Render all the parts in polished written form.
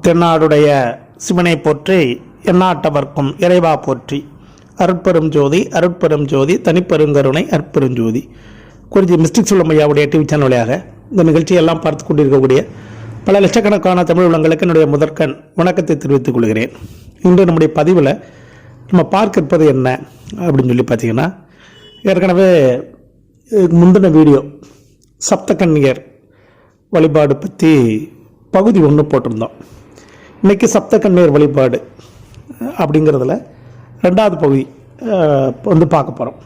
தென்னாடுடைய சிவனை போற்றி எந்நாட்டவர்க்கும் இறைவா போற்றி. அருட்பெரும் ஜோதி அருட்பெரும் ஜோதி தனிப்பெருங்கருணை அற்பெருஞ்சோதி. குறிஞ்சி மிஸ்டிக் சொல்லும் ஐயாவுடைய டிவி சேனல் வழியாக இந்த நிகழ்ச்சியெல்லாம் பார்த்து கொண்டிருக்கக்கூடிய பல லட்சக்கணக்கான தமிழ் உள்ளங்களுக்கு என்னுடைய முதற்கண் வணக்கத்தை தெரிவித்துக் கொள்கிறேன். இன்று நம்முடைய பதிவில் நம்ம பார்க்க இருப்பது என்ன அப்படின்னு சொல்லி பார்த்தீங்கன்னா, ஏற்கனவே முந்தின வீடியோ சப்தகன்னியர் வழிபாடு பற்றி பகுதி 1 போட்டிருந்தோம். இன்றைக்கி சப்தகன்னியர் வழிபாடு அப்படிங்கிறதுல 2வது பகுதி பார்க்க போகிறோம்.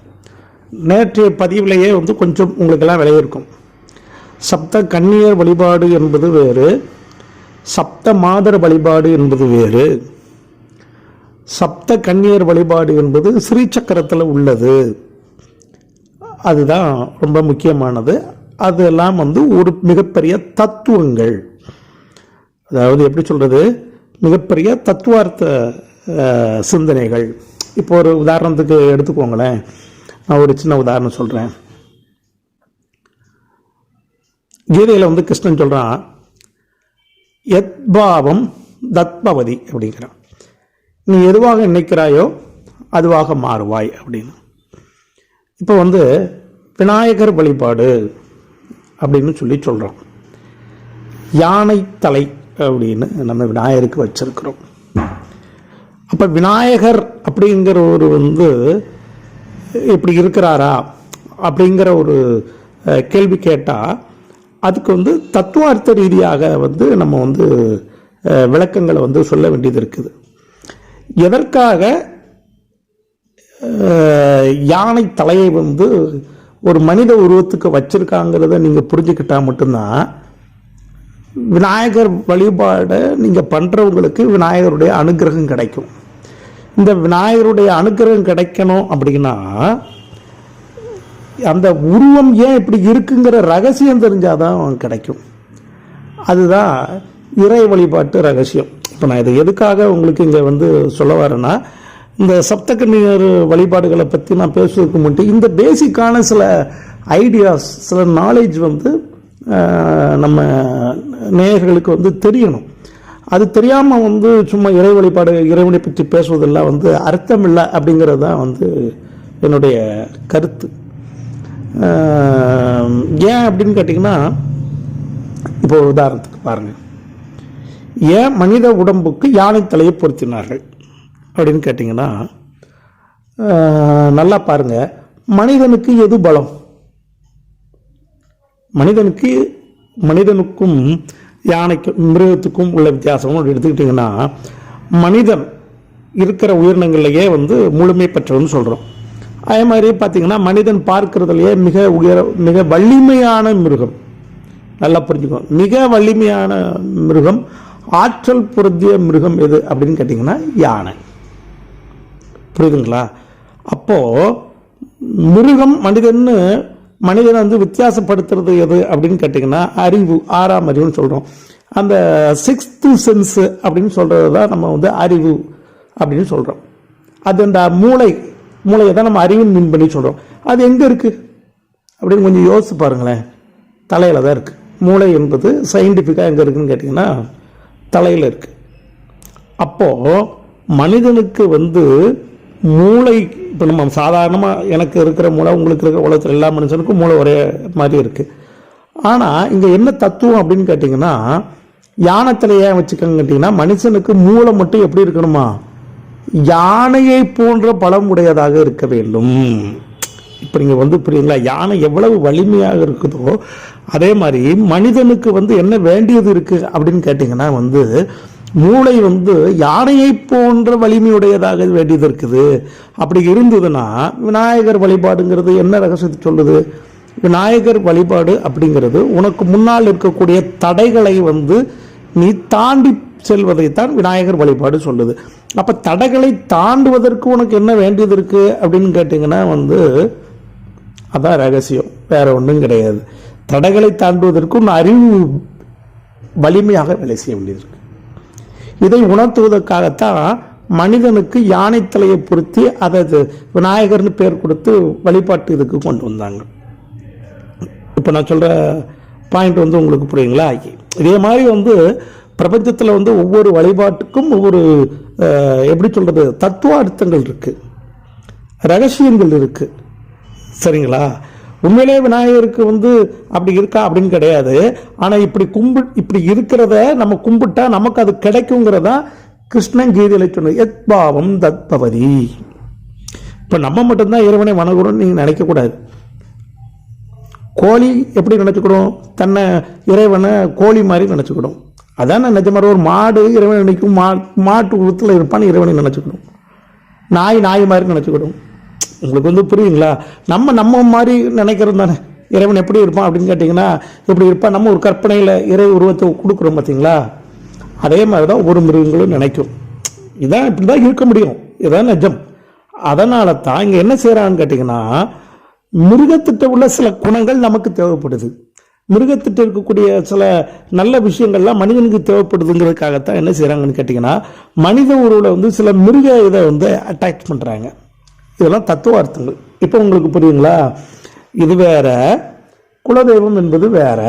நேற்றைய பதிவிலேயே கொஞ்சம் உங்களுக்கெல்லாம் விளையிருக்கும். சப்த கன்னியர் வழிபாடு என்பது வேறு, சப்த மாதர் வழிபாடு என்பது வேறு. சப்த கன்னியர் வழிபாடு என்பது ஸ்ரீசக்கரத்தில் உள்ளது, அதுதான் ரொம்ப முக்கியமானது. அதெல்லாம் ஒரு மிகப்பெரிய தத்துவங்கள், அதாவது எப்படி சொல்கிறது, மிகப்பெரிய தத்துவார்த்த சிந்தனைகள். இப்போ ஒரு உதாரணத்துக்கு எடுத்துக்கோங்களேன், நான் ஒரு சின்ன உதாரணம் சொல்கிறேன். கீதையில் கிருஷ்ணன் சொல்கிறான், யத்பாவம் தத்பவதி அப்படிங்கிறான். நீ எதுவாக நினைக்கிறாயோ அதுவாக மாறுவாய் அப்படின்னு. இப்போ விநாயகர் வழிபாடு அப்படின்னு சொல்கிறோம். யானை தலை அப்படின்னு நம்ம விநாயகருக்கு வச்சிருக்கிறோம். அப்போ விநாயகர் அப்படிங்கிற ஒரு இப்படி இருக்கிறாரா அப்படிங்கிற ஒரு கேள்வி கேட்டால் அதுக்கு தத்துவார்த்த ரீதியாக நம்ம விளக்கங்களை சொல்ல வேண்டியது இருக்குது. எதற்காக யானை தலையை ஒரு மனித உருவத்துக்கு வச்சிருக்காங்கிறத நீங்கள் புரிஞ்சுக்கிட்டா மட்டும்தான் விநாயகர் வழிபாடை நீங்கள் பண்ணுறவங்களுக்கு விநாயகருடைய அனுகிரகம் கிடைக்கும். இந்த விநாயகருடைய அனுகிரகம் கிடைக்கணும் அப்படின்னா அந்த உருவம் ஏன் இப்படி இருக்குங்கிற ரகசியம் தெரிஞ்சாதான் கிடைக்கும். அதுதான் இறை வழிபாட்டு ரகசியம். இப்போ நான் இதை எதுக்காக உங்களுக்கு இங்கே சொல்ல வரேன்னா, இந்த சப்தகன்னியர் வழிபாடுகளை பற்றி நான் பேசுவதற்கு முன்னாடி இந்த பேசிக்கான சில ஐடியாஸ், சில நாலேஜ் நம்ம நேயர்களுக்கு தெரியணும். அது தெரியாமல் சும்மா இறை வழிபாடு, இறைவனை பற்றி பேசுவதெல்லாம் அர்த்தம் இல்லை அப்படிங்கிறது தான் என்னுடைய கருத்து. ஏன் அப்படின்னு கேட்டிங்கன்னா, இப்போ உதாரணத்துக்கு பாருங்கள், ஏன் மனித உடம்புக்கு யானை தலையை பொருத்தினார்கள் அப்படின்னு கேட்டிங்கன்னா, நல்லா பாருங்கள், மனிதனுக்கு எது பலம்? மனிதனுக்கும் யானைக்கும் மிருகத்துக்கும் உள்ள வித்தியாசம் எடுத்துக்கிட்டிங்கன்னா, மனிதன் இருக்கிற உயிரினங்கள்லையே முழுமை பெற்றவன்னு சொல்கிறோம். அதே மாதிரி பார்த்தீங்கன்னா, மனிதன் பார்க்கறதுலையே மிக வலிமையான மிருகம். நல்லா புரிஞ்சுக்கணும், மிக வலிமையான மிருகம், ஆற்றல் பொருந்திய மிருகம் எது அப்படின்னு கேட்டிங்கன்னா யானை. புரியுதுங்களா? அப்போது மிருகம் மனிதனை வித்தியாசப்படுத்துறது எது அப்படின்னு கேட்டிங்கன்னா அறிவு, 6ஆம் அறிவுன்னு சொல்கிறோம். அந்த 6th சென்ஸு அப்படின்னு சொல்கிறது தான் நம்ம அறிவு அப்படின்னு சொல்கிறோம். அது அந்த மூளையை தான் நம்ம அறிவின் மீன் பண்ணி சொல்கிறோம். அது எங்கே இருக்குது அப்படின்னு கொஞ்சம் யோசிச்சு பாருங்களேன். தலையில் தான் இருக்குது. மூளை என்பது சயின்டிஃபிக்காக எங்கே இருக்குதுன்னு கேட்டிங்கன்னா தலையில் இருக்குது. அப்போது மனிதனுக்கு மூளை, இப்போ நம்ம சாதாரணமாக எனக்கு இருக்கிற மூளை, உங்களுக்கு இருக்கிற உலகத்தில் எல்லா மனுஷனுக்கும் மூளை ஒரே மாதிரி இருக்குது. ஆனால் இங்கே என்ன தத்துவம் அப்படின்னு கேட்டிங்கன்னா, யானைத்தலையை ஏன் வச்சுக்கோங்க கேட்டிங்கன்னா, மனுஷனுக்கு மூளை மட்டும் எப்படி இருக்கணுமா, யானையை போன்ற பலம் உடையதாக இருக்க வேண்டும். இப்போ நீங்கள் புரியுங்களா, யானை எவ்வளவு வலிமையாக இருக்குதோ அதே மாதிரி மனிதனுக்கு என்ன வேண்டியது இருக்குது அப்படின்னு கேட்டிங்கன்னா, மூளை யானையை போன்ற வலிமையுடையதாக வேண்டியது இருக்குது. அப்படி இருந்ததுன்னா விநாயகர் வழிபாடுங்கிறது என்ன ரகசியத்தை சொல்லுது? விநாயகர் வழிபாடு அப்படிங்கிறது உனக்கு முன்னால் இருக்கக்கூடிய தடைகளை நீ தாண்டி செல்வதைத்தான் விநாயகர் வழிபாடு சொல்லுது. அப்போ தடைகளை தாண்டுவதற்கு உனக்கு என்ன வேண்டியது இருக்குது அப்படின்னு கேட்டிங்கன்னா அதான் ரகசியம், வேற ஒன்றும் கிடையாது. தடைகளை தாண்டுவதற்கு உன் அறிவு வலிமையாக வேலை செய்ய வேண்டியது இருக்கு. இதை உணர்த்துவதற்காகத்தான் மனிதனுக்கு யானை தலையை பொருத்தி அதை விநாயகர்னு பேர் கொடுத்து வழிபாட்டு இதுக்கு கொண்டு வந்தாங்க. இப்போ நான் சொல்கிற பாயிண்ட் உங்களுக்கு புரியுங்களா? இதே மாதிரி பிரபஞ்சத்தில் வந்து ஒவ்வொரு வழிபாட்டுக்கும் ஒவ்வொரு எப்படி சொல்கிறது தத்துவார்த்தங்கள் இருக்குது, ரகசியங்கள் இருக்குது. சரிங்களா? உண்மையிலே விநாயகருக்கு வந்து அப்படி இருக்கா அப்படின்னு கிடையாது. ஆனால் இப்படி இருக்கிறத நம்ம கும்பிட்டா நமக்கு அது கிடைக்குங்கிறதா கிருஷ்ணன் கீதையில் சொன்னது, எத் பாவம் தத் பவதி. இப்போ நம்ம மட்டும்தான் இறைவனை வணங்குறோம்னு நீங்கள் நினைக்கக்கூடாது. கோழி எப்படி நினச்சிக்கிடும்? தன்னை இறைவனை கோழி மாதிரி நினச்சிக்கிடும். அதான் நிஜமாக ஒரு மாடு இறைவனை நினைக்கும், மாட்டு உருவத்தில் இருப்பான்னு இறைவனை நினச்சிக்கிடும். நாய் மாதிரி நினச்சிக்கிடும். உங்களுக்கு வந்து புரியுங்களா? நம்ம மாதிரி நினைக்கிறது தானே. இறைவன் எப்படி இருப்பான் அப்படின்னு கேட்டிங்கன்னா எப்படி இருப்பான், நம்ம ஒரு கற்பனையில் இறை உருவத்தை கொடுக்குறோம் பார்த்தீங்களா? அதே மாதிரி தான் ஒவ்வொரு மிருகங்களும் நினைக்கும். இதான் இப்படி தான் இருக்க முடியும், இதான் நிஜம். அதனால தான் இங்கே என்ன செய்கிறான்னு கேட்டிங்கன்னா, மிருகத்திட்ட உள்ள சில குணங்கள் நமக்கு தேவைப்படுது, மிருகத்திட்ட இருக்கக்கூடிய சில நல்ல விஷயங்கள்லாம் மனிதனுக்கு தேவைப்படுதுங்கிறதுக்காகத்தான் என்ன செய்கிறாங்கன்னு கேட்டிங்கன்னா, மனித உருவில் வந்து சில மிருக இதை வந்து அட்டாச் பண்ணுறாங்க. இதெல்லாம் தத்துவார்த்தங்கள். இப்போ உங்களுக்கு புரியுங்களா? இது வேற, குலதெய்வம் என்பது வேற.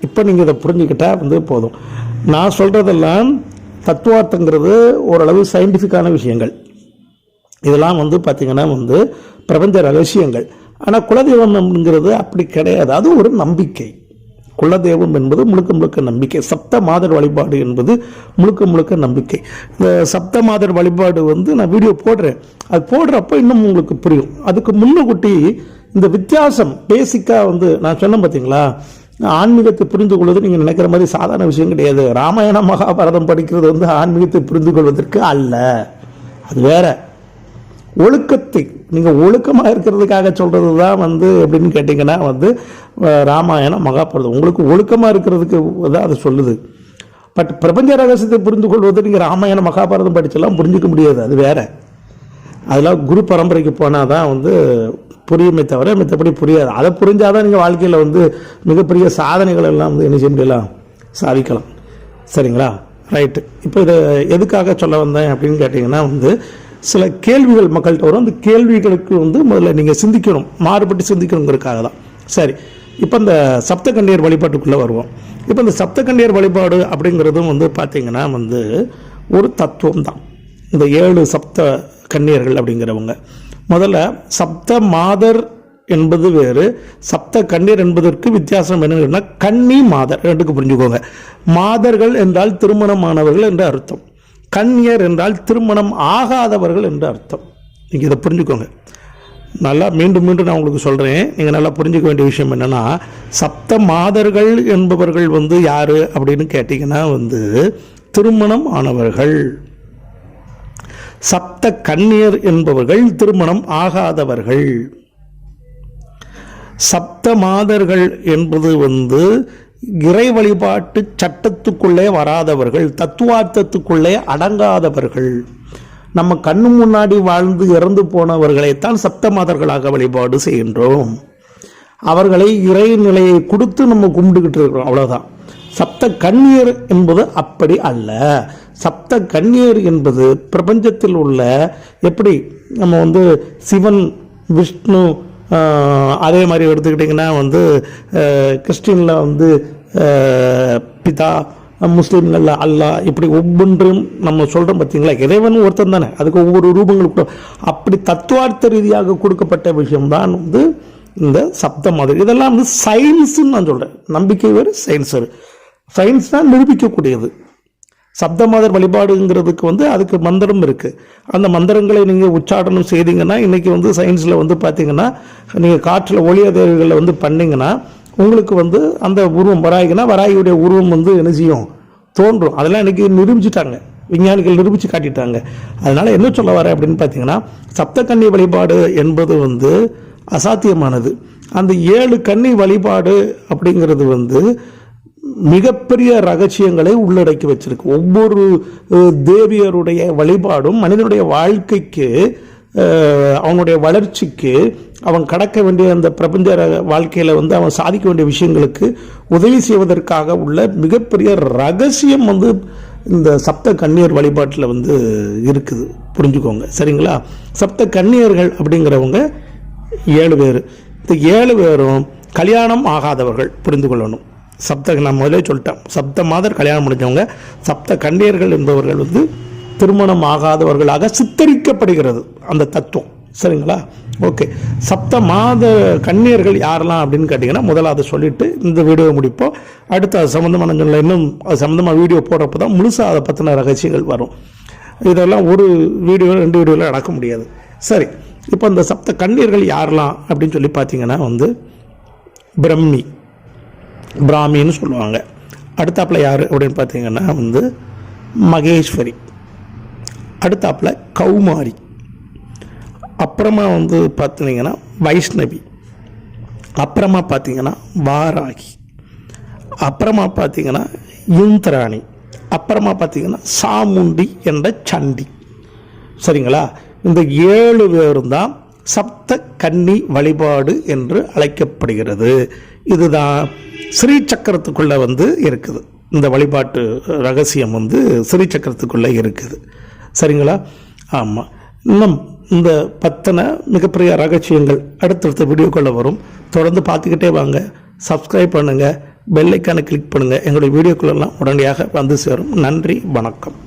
இப்போ நீங்கள் இதை புரிஞ்சுக்கிட்டா வந்து போதும். நான் சொல்கிறதெல்லாம் தத்துவார்த்தங்கிறது ஓரளவு சயின்டிஃபிக்கான விஷயங்கள். இதெல்லாம் வந்து பார்த்திங்கன்னா வந்து பிரபஞ்ச ரகசியங்கள். ஆனால் குலதெய்வம் அப்படிங்கிறது அப்படி கிடையாது, அது ஒரு நம்பிக்கை. குலதெய்வம் என்பது முழுக்க முழுக்க நம்பிக்கை. சப்த மாதர் வழிபாடு என்பது முழுக்க முழுக்க நம்பிக்கை. இந்த சப்த மாதர் வழிபாடு வந்து நான் வீடியோ போடுறேன், அது போடுறப்போ இன்னும் உங்களுக்கு புரியும். அதுக்கு முன்னுக்கூட்டி இந்த வித்தியாசம் பேசிக்காக வந்து நான் சொன்னேன் பார்த்தீங்களா, ஆன்மீகத்தை புரிந்து கொள்வது நீங்கள் நினைக்கிற மாதிரி சாதாரண விஷயம் கிடையாது. ராமாயணம் மகாபாரதம் படிக்கிறது வந்து ஆன்மீகத்தை புரிந்து கொள்வதற்கு அல்ல, அது வேற. ஒழுக்கத்தை நீங்கள் ஒழுக்கமாக இருக்கிறதுக்காக சொல்கிறது தான் வந்து எப்படின்னு கேட்டிங்கன்னா வந்து ராமாயணம் மகாபாரதம் உங்களுக்கு ஒழுக்கமாக இருக்கிறதுக்கு தான் அது சொல்லுது. பட் பிரபஞ்ச ரகசியத்தை புரிந்து கொள்வது நீங்கள் ராமாயணம் மகாபாரதம் படிச்செல்லாம் புரிஞ்சிக்க முடியாது, அது வேற. அதெல்லாம் குரு பரம்பரைக்கு போனால் தான் வந்து புரியுமே தவிர மற்றபடி புரியாது. அதை புரிஞ்சாதான் நீங்கள் வாழ்க்கையில் வந்து மிகப்பெரிய சாதனைகள் எல்லாம் வந்து என்ன செய்ய முடியலாம், சாதிக்கலாம். சரிங்களா? ரைட்டு. இப்போ இதை எதுக்காக சொல்ல வந்தேன் அப்படின்னு கேட்டிங்கன்னா வந்து சில கேள்விகள் மக்கள்கிட்ட வரும். அந்த கேள்விகளுக்கு வந்து முதல்ல நீங்கள் சிந்திக்கணும், மாறுபட்டு சிந்திக்கணுங்கிறதுக்காக தான். சரி, இப்போ இந்த சப்த கன்னியர் வழிபாட்டுக்குள்ளே வருவோம். இப்போ இந்த சப்த கன்னியர் வழிபாடு அப்படிங்கிறதும் வந்து பார்த்திங்கன்னா வந்து ஒரு தத்துவம் தான். இந்த 7 சப்த கன்னியர்கள் அப்படிங்கிறவங்க முதல்ல சப்த மாதர் என்பது வேறு, சப்த கன்னியர் என்பதற்கு வித்தியாசம் என்னன்னா கன்னி மாதர் ரெண்டுக்கு புரிஞ்சுக்கோங்க. மாதர்கள் என்றால் திருமணமானவர்கள் என்று அர்த்தம், கன்னியர் என்றால் திருமணம் ஆகாதவர்கள் என்று அர்த்தம். நீங்கள் இதை புரிஞ்சுக்கோங்க நல்லா. மீண்டும் மீண்டும் நான் உங்களுக்கு சொல்கிறேன், நீங்கள் நல்லா புரிஞ்சுக்க வேண்டிய விஷயம் என்னென்னா, சப்த மாதர்கள் என்பவர்கள் வந்து யார் அப்படின்னு கேட்டிங்கன்னா வந்து திருமணம் ஆனவர்கள். சப்த கன்னியர் என்பவர்கள் திருமணம் ஆகாதவர்கள். சப்த மாதர்கள் என்பது வந்து இறை வழிபாட்டு சட்டத்துக்குள்ளே வராதவர்கள், தத்துவார்த்தத்துக்குள்ளே அடங்காதவர்கள். நம்ம கண்ணு முன்னாடி வாழ்ந்து இறந்து போனவர்களைத்தான் சப்த மாதர்களாக வழிபாடு செய்கின்றோம். அவர்களை இறை நிலையை கொடுத்து நம்ம கும்பிட்டுக்கிட்டு இருக்கிறோம், அவ்வளோதான். சப்த கன்னியர் என்பது அப்படி அல்ல. சப்த கன்னியர் என்பது பிரபஞ்சத்தில் உள்ள, எப்படி நம்ம வந்து சிவன் விஷ்ணு அதே மாதிரி எடுத்துக்கிட்டிங்கன்னா வந்து கிறிஸ்டினில் வந்து பிதா, முஸ்லீம்களில் அல்லாஹ், இப்படி ஒவ்வொன்றும் நம்ம சொல்கிறோம் பார்த்தீங்களா. இறைவன் ஒருத்தன் தானே, அதுக்கு ஒவ்வொரு ரூபங்கள் கூட அப்படி தத்துவார்த்த ரீதியாக கொடுக்கப்பட்ட விஷயம்தான் வந்து இந்த சப்த மாதிரி. இதெல்லாம் வந்து சயின்ஸுன்னு நான் சொல்கிறேன். நம்பிக்கை வேறு, சயின்ஸ் வேறு. சயின்ஸ் தான் நிரூபிக்கக்கூடியது. சப்த மாதர் வழிபாடுங்கிறதுக்கு வந்து அதுக்கு மந்திரம் இருக்குது. அந்த மந்திரங்களை நீங்கள் உச்சாடனம் செய்தீங்கன்னா இன்றைக்கி வந்து சயின்ஸில் வந்து பார்த்தீங்கன்னா நீங்கள் காற்றில் ஒளி அதிர்வுகளில் வந்து பண்ணிங்கன்னா உங்களுக்கு வந்து அந்த உருவம் வராயிங்கன்னா வராயியுடைய உருவம் வந்து என்ன செய்யும், தோன்றும். அதெல்லாம் இன்றைக்கி நிரூபிச்சிட்டாங்க, விஞ்ஞானிகள் நிரூபித்து காட்டிட்டாங்க. அதனால் என்ன சொல்ல வரேன் அப்படின்னு பார்த்தீங்கன்னா, சப்த கன்னி வழிபாடு என்பது வந்து அசாத்தியமானது. அந்த 7 கன்னி வழிபாடு அப்படிங்கிறது வந்து மிகப்பெரிய ரகசியங்களை உள்ளடக்கி வச்சிருக்கு. ஒவ்வொரு தேவியருடைய வழிபாடும் மனிதனுடைய வாழ்க்கைக்கு, அவனுடைய வளர்ச்சிக்கு, அவன் கடக்க வேண்டிய அந்த பிரபஞ்ச வாழ்க்கையில் வந்து அவன் சாதிக்க வேண்டிய விஷயங்களுக்கு உதவி செய்வதற்காக உள்ள மிகப்பெரிய ரகசியம் வந்து இந்த சப்த கன்னியர் வழிபாட்டில் வந்து இருக்குது, புரிஞ்சுக்கோங்க. சரிங்களா? சப்த கன்னியர்கள் அப்படிங்கிறவங்க 7 பேர். இந்த 7 பேரும் கல்யாணம் ஆகாதவர்கள், புரிந்து கொள்ளணும். நான் முதலே சொல்லிட்டேன், சப்த மாதர் கல்யாணம் முடிஞ்சவங்க சப்த கன்னியர்கள் என்பவர்கள் வந்து திருமணம் ஆகாதவர்களாக சித்தரிக்கப்படுகிறது அந்த தத்துவம். சரிங்களா? ஓகே. சப்த மாத கன்னியர்கள் யாரெல்லாம் அப்படின்னு கேட்டிங்கன்னா முதல்ல சொல்லிவிட்டு இந்த வீடியோவை முடிப்போம். அடுத்து அது சம்மந்தமான இன்னும் அது சம்மந்தமாக வீடியோ போடுறப்போ தான் முழுசாக அதை பற்றின ரகசியங்கள் வரும். இதெல்லாம் ஒரு வீடியோ 2 வீடியோவில் நடக்க முடியாது. சரி, இப்போ இந்த சப்த கன்னியர்கள் யாரெல்லாம் அப்படின்னு சொல்லி பார்த்தீங்கன்னா வந்து பிராமின்னு சொல்லுவாங்க. அடுத்தாப்பில் யார் அப்படின்னு பார்த்தீங்கன்னா வந்து மகேஸ்வரி, அடுத்தாப்பில் கௌமாரி, அப்புறமா வந்து பார்த்தீங்கன்னா வைஷ்ணவி, அப்புறமா பார்த்தீங்கன்னா வாராகி, அப்புறமா பார்த்தீங்கன்னா இந்திராணி, அப்புறமா பார்த்தீங்கன்னா சாமுண்டி என்ற சண்டி. சரிங்களா? இந்த 7 பேரும் தான் சப்த கன்னி வழிபாடு என்று அழைக்கப்படுகிறது. இதுதான் ஸ்ரீ சக்கரத்துக்குள்ளே வந்து இருக்குது. இந்த வழிபாட்டு ரகசியம் வந்து ஸ்ரீ சக்கரத்துக்குள்ளே இருக்குது. சரிங்களா? ஆமாம். இன்னும் இந்த பற்றின மிகப்பெரிய ரகசியங்கள் அடுத்தடுத்த வீடியோக்குள்ளே வரும். தொடர்ந்து பார்த்துக்கிட்டே வாங்க. சப்ஸ்கிரைப் பண்ணுங்கள், பெல் ஐக்கானை கிளிக் பண்ணுங்கள். எங்களுடைய வீடியோக்குள்ளெல்லாம் உடனடியாக வந்து சேரும். நன்றி, வணக்கம்.